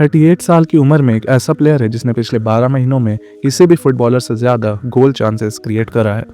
38 साल की उम्र में एक ऐसा प्लेयर है जिसने पिछले 12 महीनों में किसी भी फुटबॉलर से ज़्यादा गोल चांसेस क्रिएट करा है।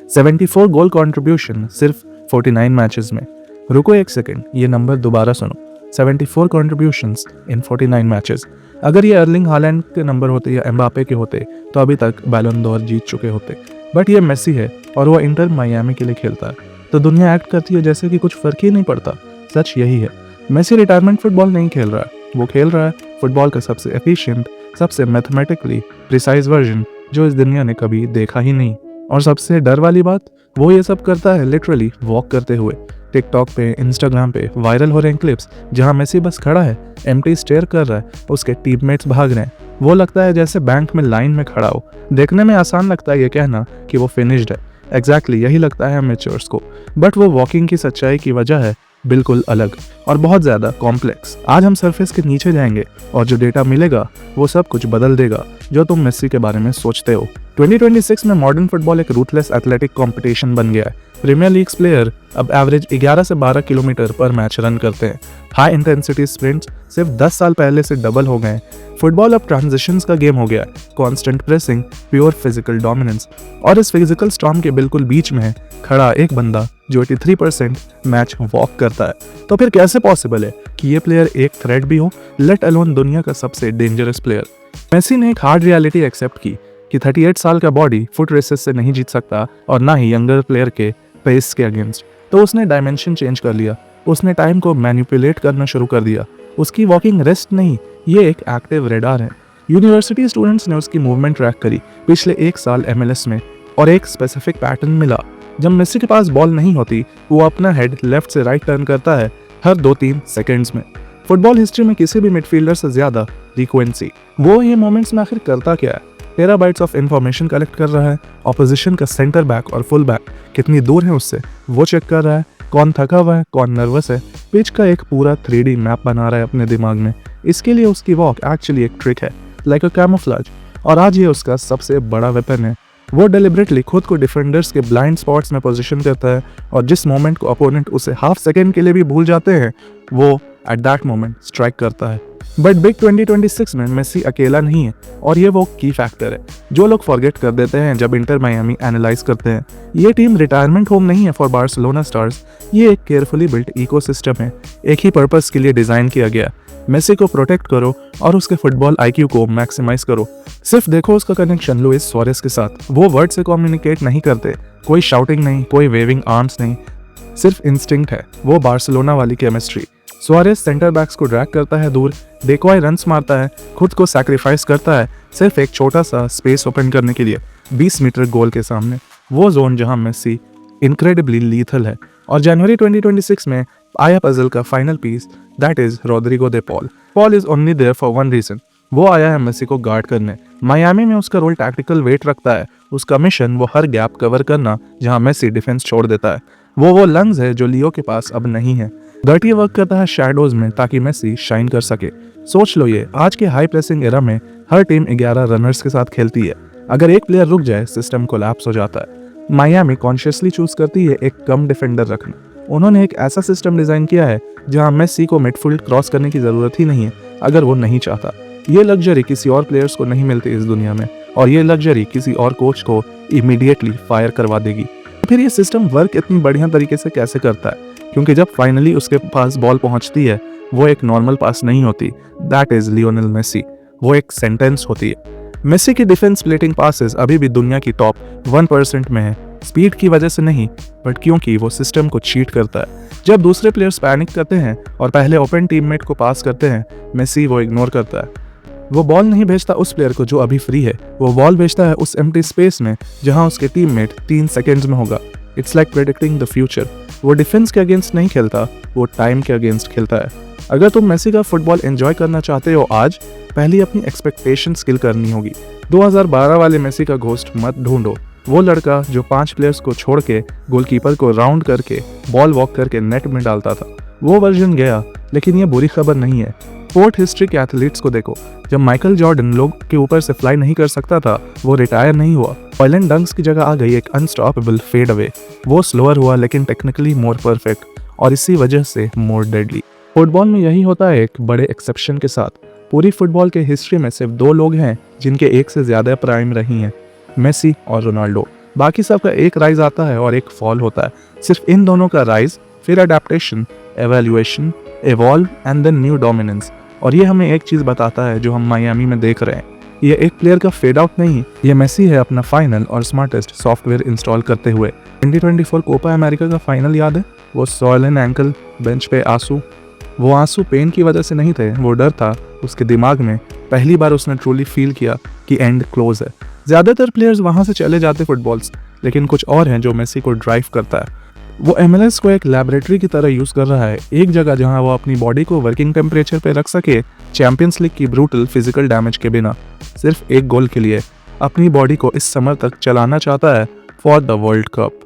74 गोल कंट्रीब्यूशन सिर्फ 49 मैचेस में। रुको एक सेकंड, ये नंबर दोबारा सुनो। 74 कंट्रीब्यूशंस इन 49 मैचेस। अगर ये अर्लिंग हालैंड के नंबर होते या एम्बापे के होते तो अभी तक बैलन डोर जीत चुके होते। बट ये मेसी है और वो इंटर मायामी के लिए खेलता है, तो दुनिया एक्ट करती है जैसे कि कुछ फर्क ही नहीं पड़ता। सच यही है, मेसी रिटायरमेंट फुटबॉल नहीं खेल रहा है, वो खेल रहा है फुटबॉल का सबसे एफिशिएंट, सबसे मैथमेटिकली प्रिसाइज वर्जन जो इस दुनिया ने कभी देखा ही नहीं। और सबसे डर वाली बात, वो ये सब करता है लिटरली वॉक करते हुए। टिकटॉक पे, इंस्टाग्राम पे वायरल हो रहे हैं क्लिप्स जहां मेसी बस खड़ा है, एम्प्टी स्टेयर कर रहा है, उसके टीममेट्स भाग रहे हैं। वो लगता है जैसे बैंक में लाइन में खड़ा हो। देखने में आसान लगता है ये कहना कि वो फिनिश्ड है, एग्जैक्टली यही लगता है अमेचर्स को, बट वो वॉकिंग की सच्चाई की वजह है बिल्कुल अलग और बहुत ज़्यादा कॉम्प्लेक्स। आज हम सरफेस के नीचे जाएंगे और जो डेटा मिलेगा वो सब कुछ बदल देगा जो तुम मेसी के बारे में सोचते हो। 2026 में मॉडर्न फुटबॉल एक रूथलेस एथलेटिक कंपटीशन बन गया है। प्रीमियर लीग्स प्लेयर अब एवरेज 11 से 12 किलोमीटर पर मैच रन करते हैं। हाई इंटेंसिटी स्प्रिंट्स सिर्फ 10 साल पहले से डबल हो गए। फुटबॉल अब ट्रांजिशंस का गेम हो गया है, constant pressing, pure physical dominance. और इस फिजिकल स्टॉर्म के बिल्कुल बीच में है खड़ा एक बंदा जो 83% मैच वॉक करता है। तो फिर कैसे पॉसिबल है कि ये प्लेयर एक थ्रेट भी हो, लेट अलोन दुनिया का सबसे डेंजरस प्लेयर। मेसी ने एक हार्ड रियलिटी एक्सेप्ट की कि 38 साल का बॉडी फुट रेसेस से नहीं जीत सकता और ना ही यंगर प्लेयर के पेस के अगेंस्ट। तो उसने डायमेंशन चेंज कर लिया, उसने टाइम को मैनिपुलेट करना शुरू कर दिया। उसकी वॉकिंग रेस्ट नहीं, ये एक एक्टिव रेडार है। यूनिवर्सिटी स्टूडेंट्स ने उसकी मूवमेंट ट्रैक करी पिछले 1 साल MLS में और एक स्पेसिफिक पैटर्न मिला। जब मेसी के पास बॉल नहीं होती, वो अपना हेड लेफ्ट से राइट टर्न करता है हर 2-3 सेकेंड्स में। फुटबॉल हिस्ट्री में किसी भी मिडफील्डर से ज्यादा फ्रीक्वेंसी। वो ये मोमेंट्स में आखिर करता क्या है? टेराबाइट्स ऑफ इंफॉर्मेशन कलेक्ट कर रहा है। ऑपोजिशन का सेंटर बैक और फुल बैक कितनी दूर है उससे वो चेक कर रहा है। कौन थका हुआ है, कौन नर्वस है, पिच का एक पूरा 3D मैप बना रहा है अपने दिमाग में। इसके लिए उसकी वॉक एक्चुअली एक ट्रिक है, लाइक अ कैमोफ्लेज। और आज ये उसका सबसे बड़ा वेपन है। वो डेलिबरेटली खुद को डिफेंडर्स के ब्लाइंड स्पॉट्स में पोजीशन करता है और जिस मोमेंट को अपोनेंट उसे हाफ सेकेंड के लिए भी भूल जाते हैं, वो एट दैट मोमेंट स्ट्राइक करता है। बट बिग 2026 में मेसी अकेला नहीं है और ये वो की फैक्टर है जो लोग फॉरगेट कर देते हैं जब इंटर मायामी एनालाइज करते हैं। ये टीम रिटायरमेंट होम नहीं है फॉर बार्सिलोना स्टार्स, ये एक केयरफुली बिल्ट इकोसिस्टम है, एक ही पर्पस के लिए डिजाइन किया गया। मेसी को प्रोटेक्ट करो और उसके फुटबॉल IQ को मैक्सिमाइज करो। सिर्फ देखो उसका कनेक्शन लुइस सुआरेज के साथ। वो वर्ड से कम्युनिकेट नहीं करते, कोई शाउटिंग नहीं, कोई वेविंग आर्म्स नहीं, सिर्फ इंस्टिंक्ट है। वो बार्सिलोना वाली केमिस्ट्री। सुआरेज सेंटर बैक्स को ड्रैग करता है दूर, डेकोय रन्स मारता है, खुद को सैक्रिफाइस करता है सिर्फ एक छोटा सा स्पेस ओपन करने के लिए 20 मीटर गोल के सामने। वो जोन जहां मेसी इनक्रेडिबली लीथल है। और जनवरी 2026 में आया पजल का final piece, that is Rodrigo De Paul. Paul is only there for one reason, वो आया है मेसी को गार्ड करने। मायामी में उसका रोल टैक्टिकल वेट रखता है, उसका मिशन वो हर गैप कवर करना जहां मेसी डिफेंस छोड़ देता है। वो लंग्स है जो लियो के पास अब नहीं है। डर्टी वर्क करता है शैडोज में ताकि मेसी शाइन कर सके। सोच लो, ये आज के हाई प्रेसिंग एरा में हर टीम 11 रनर्स के साथ खेलती है। अगर एक प्लेयर रुक जाए, सिस्टम कोलैप्स हो जाता है। मायामी कॉन्शियसली चूज करती है एक कम डिफेंडर रखना। उन्होंने एक ऐसा सिस्टम डिजाइन किया है जहां मेसी को मिडफील्ड क्रॉस करने की जरूरत ही नहीं है अगर वो नहीं चाहता। ये लग्जरी किसी और प्लेयर्स को नहीं मिलती इस दुनिया में, और ये लग्जरी किसी और कोच को इमीडिएटली फायर करवा देगी। फिर ये सिस्टम वर्क इतनी बढ़िया तरीके से कैसे करता है? क्योंकि जब फाइनली उसके पास बॉल पहुंचती है, वो एक नॉर्मल पास नहीं होती, दैट इज लियोनेल मेसी, वो एक सेंटेंस होती है। मेसी की डिफेंस स्प्लिटिंग पासेस अभी भी दुनिया की टॉप 1% में है। स्पीड की वजह से नहीं, बट क्योंकि वो सिस्टम को चीट करता है। जब दूसरे प्लेयर्स पैनिक करते हैं और पहले ओपन टीममेट को पास करते हैं, मेसी वो इग्नोर करता है। वो बॉल नहीं भेजता उस प्लेयर को जो अभी फ्री है, वो बॉल भेजता है उस एम्प्टी स्पेस में जहां उसके टीममेट 3 सेकेंड्स में होगा। It's like predicting the future. वो डिफेंस के अगेंस्ट नहीं खेलता, वो टाइम के अगेंस्ट खेलता है। अगर तुम मेसी का फुटबॉल एंजॉय करना चाहते हो आज, पहले अपनी एक्सपेक्टेशन स्किल करनी होगी। 2012 वाले मेसी का घोस्ट मत ढूंढो। वो लड़का जो 5 प्लेयर्स को छोड़ के गोलकीपर को राउंड करके बॉल वॉक करके नेट में डालता था, वो वर्जन गया। लेकिन ये बुरी खबर नहीं है। स्पोर्ट हिस्ट्री के एथलीट्स को देखो, जब माइकल जॉर्डन लोग के ऊपर से फ्लाई नहीं कर सकता था, वो रिटायर नहीं हुआ। वायलेंट डंक्स की जगह आ गई एक अनस्टॉपेबल फेड अवे। वो स्लोअर हुआ लेकिन टेक्निकली मोर परफेक्ट, और इसी वजह से मोर डेडली। फुटबॉल में यही होता है एक बड़े एक्सेप्शन के साथ। पूरी फुटबॉल के हिस्ट्री में सिर्फ 2 लोग हैं जिनके एक से ज़्यादा प्राइम रही हैं, मेसी और रोनाल्डो। बाकी सबका एक राइज आता है और एक फॉल होता है। सिर्फ इन दोनों का राइज, फिर adaptation, evaluation, evolve and then new dominance. और ये हमें एक चीज़ बताता है जो हम मायामी में देख रहे हैं, ये एक प्लेयर का फेड आउट नहीं, ये मेसी है अपना फाइनल और स्मार्टेस्ट सॉफ्टवेयर इंस्टॉल करते हुए। 2024 कोपा अमेरिका का फाइनल याद है? वो सॉलन एंकल, बेंच पे आंसू। वो आंसू पेन की वजह से नहीं थे, वो डर था उसके दिमाग में। पहली बार उसने ट्रूली फील किया कि एंड क्लोज है। ज़्यादातर प्लेयर्स वहाँ से चले जाते फुटबॉल्स, लेकिन कुछ और हैं जो मेसी को ड्राइव करता है। वो MLS को एक लैबोरेटरी की तरह यूज़ कर रहा है, एक जगह जहाँ वो अपनी बॉडी को वर्किंग टेम्परेचर पे रख सके, चैंपियंस लीग की ब्रूटल फिजिकल डैमेज के बिना। सिर्फ एक गोल के लिए अपनी बॉडी को इस समर तक चलाना चाहता है फॉर द वर्ल्ड कप।